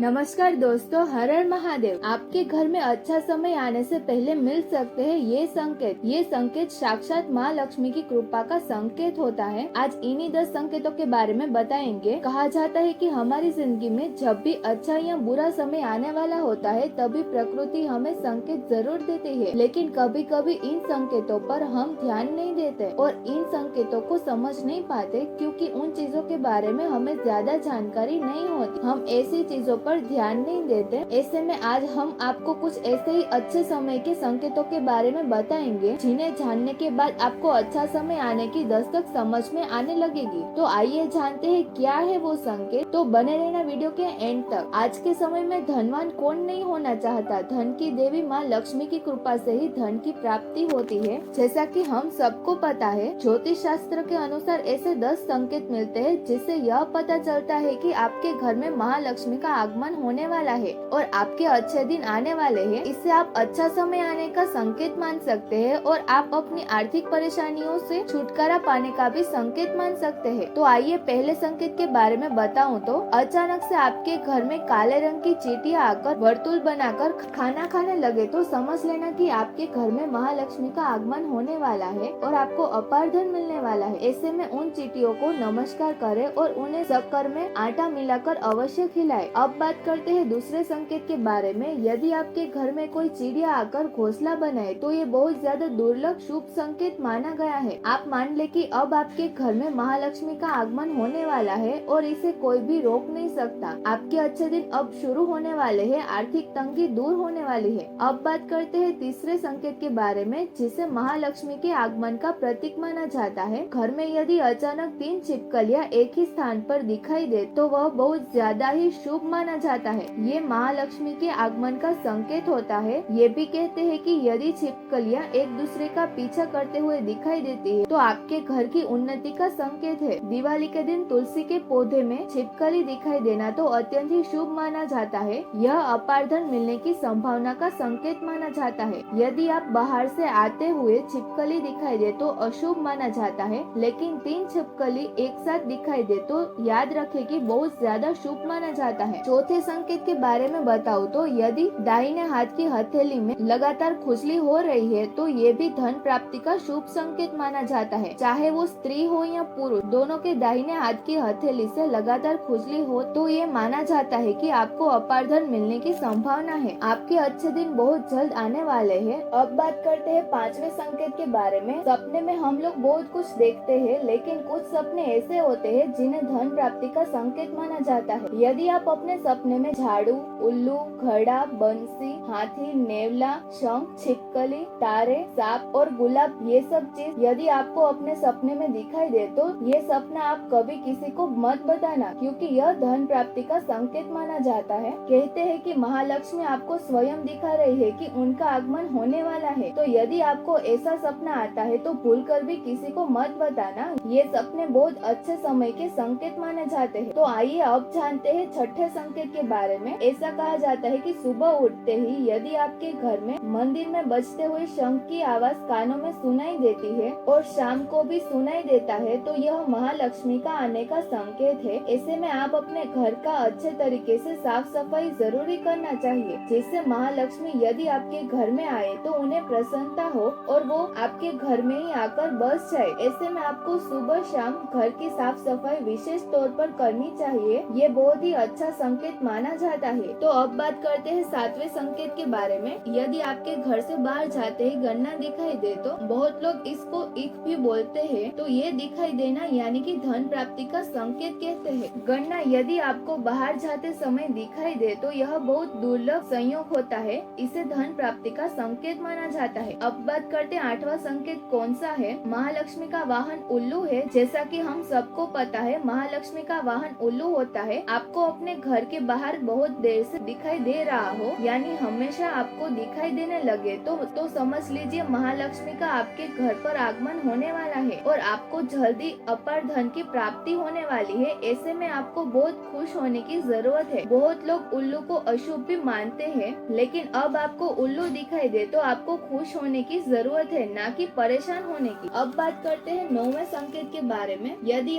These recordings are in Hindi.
नमस्कार दोस्तों, हर हर महादेव। आपके घर में अच्छा समय आने से पहले मिल सकते हैं ये संकेत साक्षात माँ लक्ष्मी की कृपा का संकेत होता है। आज इन्हीं 10 संकेतों के बारे में बताएंगे। कहा जाता है कि हमारी जिंदगी में जब भी अच्छा या बुरा समय आने वाला होता है तभी प्रकृति हमें संकेत जरूर देती है, लेकिन कभी कभी इन संकेतों पर हम ध्यान नहीं देते और इन संकेतों को समझ नहीं पाते, क्योंकि उन चीजों के बारे में हमें ज्यादा जानकारी नहीं होती। हम ऐसी चीजों पर ध्यान नहीं देते। ऐसे में आज हम आपको कुछ ऐसे ही अच्छे समय के संकेतों के बारे में बताएंगे, जिन्हें जानने के बाद आपको अच्छा समय आने की दस्तक समझ में आने लगेगी। तो आइए जानते हैं क्या है वो संकेत। तो बने रहना वीडियो के एंड तक। आज के समय में धनवान कौन नहीं होना चाहता। धन की देवी माँ लक्ष्मी की कृपा से ही धन की प्राप्ति होती है। जैसा कि हम सबको पता है, ज्योतिष शास्त्र के अनुसार ऐसे 10 संकेत मिलते हैं जिससे यह पता चलता है कि आपके घर में महालक्ष्मी का आगमन होने वाला है और आपके अच्छे दिन आने वाले हैं। इससे आप अच्छा समय आने का संकेत मान सकते हैं और आप अपनी आर्थिक परेशानियों से छुटकारा पाने का भी संकेत मान सकते हैं। तो आइए पहले संकेत के बारे में बताऊं तो अचानक से आपके घर में काले रंग की चींटियां आकर वर्तुल बनाकर खाना खाने लगे तो समझ लेना कि आपके घर में महालक्ष्मी का आगमन होने वाला है और आपको अपार धन मिलने वाला है। ऐसे में उन चींटियों को नमस्कार करें और उन्हें शक्कर में आटा मिलाकर अवश्य खिलाएं। अब बात करते हैं दूसरे संकेत के बारे में। यदि आपके घर में कोई चिड़िया आकर घोंसला बनाए तो ये बहुत ज्यादा दुर्लभ शुभ संकेत माना गया है। आप मान ले कि अब आपके घर में महालक्ष्मी का आगमन होने वाला है और इसे कोई भी रोक नहीं सकता। आपके अच्छे दिन अब शुरू होने वाले हैं, आर्थिक तंगी दूर होने वाली है। अब बात करते हैं तीसरे संकेत के बारे में, जिसे महालक्ष्मी के आगमन का प्रतीक माना जाता है। घर में यदि अचानक 3 छिपकलियां एक ही स्थान पर दिखाई दे तो वह बहुत ज्यादा ही शुभ माना जाता है। ये महालक्ष्मी के आगमन का संकेत होता है। ये भी कहते हैं कि यदि छिपकलियां एक दूसरे का पीछा करते हुए दिखाई देती है तो आपके घर की उन्नति का संकेत है। दिवाली के दिन तुलसी के पौधे में छिपकली दिखाई देना तो अत्यंत ही शुभ माना जाता है। यह अपार धन मिलने की संभावना का संकेत माना जाता है। यदि आप बाहर से आते हुए छिपकली दिखाई दे तो अशुभ माना जाता है, लेकिन 3 छिपकली एक साथ दिखाई दे तो याद रखें कि बहुत ज्यादा शुभ माना जाता है। चौथे संकेत के बारे में बताऊं तो यदि दाहिने हाथ की हथेली में लगातार खुजली हो रही है तो ये भी धन प्राप्ति का शुभ संकेत माना जाता है। चाहे वो स्त्री हो या पुरुष, दोनों के दाहिने हाथ की हथेली से लगातार खुजली हो तो ये माना जाता है कि आपको अपार धन मिलने की संभावना है। आपके अच्छे दिन बहुत जल्द आने वाले हैं। अब बात करते हैं 5वें संकेत के बारे में। सपने में हम लोग बहुत कुछ देखते हैं, लेकिन कुछ सपने ऐसे होते हैं जिन्हें धन प्राप्ति का संकेत माना जाता है। यदि आप अपने सपने में झाड़ू, उल्लू, घड़ा, बंसी, हाथी, नेवला, शंख, छिपकली, तारे, सांप और गुलाब, ये सब चीज यदि आपको अपने सपने में दिखाई दे तो ये सपना आप कभी किसी को मत बताना, क्योंकि यह धन प्राप्ति का संकेत माना जाता है। कहते हैं कि महालक्ष्मी आपको स्वयं दिखा रही है कि उनका आगमन होने वाला है। तो यदि आपको ऐसा सपना आता है तो भूलकर भी किसी को मत बताना। ये सपने बहुत अच्छे समय के संकेत माने जाते हैं। तो आइए अब जानते हैं छठे संकेत के बारे में। ऐसा कहा जाता है कि सुबह उठते ही यदि आपके घर में मंदिर में बजते हुए शंख की आवाज कानों में सुनाई देती है और शाम को भी सुनाई देता है तो यह महालक्ष्मी का आने का संकेत है। ऐसे में आप अपने घर का अच्छे तरीके से साफ सफाई जरूरी करना चाहिए, जिससे महालक्ष्मी यदि आपके घर में आए तो उन्हें प्रसन्नता हो और वो आपके घर में ही आकर बस जाए। ऐसे में आपको सुबह शाम घर की साफ सफाई विशेष तौर पर करनी चाहिए। ये बहुत ही अच्छा संकेत माना जाता है। तो अब बात करते हैं 7वें संकेत के बारे में। यदि आपके घर से बाहर जाते ही गन्ना दिखाई दे तो बहुत लोग इसको ईख भी बोलते हैं, तो ये दिखाई देना यानी कि धन प्राप्ति का संकेत कहते हैं। गन्ना यदि आपको बाहर जाते समय दिखाई दे तो यह बहुत दुर्लभ संयोग होता है। इसे धन प्राप्ति का संकेत माना जाता है। अब बात करते हैं 8वां संकेत कौन सा है। महालक्ष्मी का वाहन उल्लू है। जैसा कि हम सबको पता है, महालक्ष्मी का वाहन उल्लू होता है। आपको अपने घर के बाहर बहुत देर से दिखाई दे रहा हो, यानी हमेशा आपको दिखाई देना होने लगे तो समझ लीजिए महालक्ष्मी का आपके घर पर आगमन होने वाला है और आपको जल्दी अपार धन की प्राप्ति होने वाली है। ऐसे में आपको बहुत खुश होने की जरूरत है। बहुत लोग उल्लू को अशुभ भी मानते हैं, लेकिन अब आपको उल्लू दिखाई दे तो आपको खुश होने की जरूरत है, ना कि परेशान होने की। अब बात करते हैं 9वें संकेत के बारे में। यदि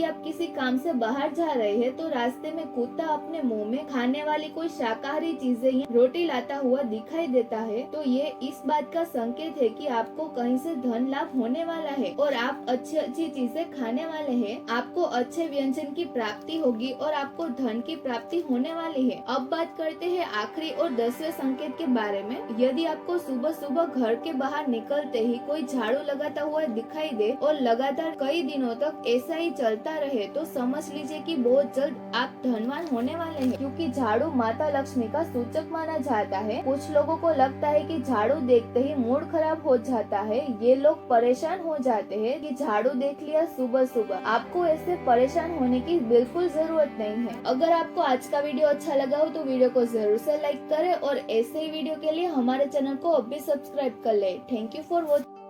आप किसी काम से बाहर जा रहे हैं तो रास्ते में कुत्ता अपने मुंह में खाने वाली कोई शाकाहारी चीजें या रोटी लाता हुआ दिखाई देता है तो ये इस बात का संकेत है कि आपको कहीं से धन लाभ होने वाला है और आप अच्छी चीजें खाने वाले हैं। आपको अच्छे व्यंजन की प्राप्ति होगी और आपको धन की प्राप्ति होने वाली है। अब बात करते हैं आखिरी और 10वें संकेत के बारे में। यदि आपको सुबह सुबह घर के बाहर निकलते ही कोई झाड़ू लगाता हुआ दिखाई दे और लगातार कई दिनों तक ऐसा ही चलता रहे तो समझ लीजिए कि बहुत जल्द आप धनवान होने वाले हैं, क्योंकि झाड़ू माता लक्ष्मी का सूचक माना जाता है। कुछ लोगों को लगता है कि झाड़ू देखते ही मूड खराब हो जाता है। ये लोग परेशान हो जाते हैं कि झाड़ू देख लिया सुबह सुबह। आपको ऐसे परेशान होने की बिल्कुल जरूरत नहीं है। अगर आपको आज का वीडियो अच्छा लगा हो तो वीडियो को जरूर से लाइक करें और ऐसे ही वीडियो के लिए हमारे चैनल को अभी सब्सक्राइब कर ले। Thank you for watching.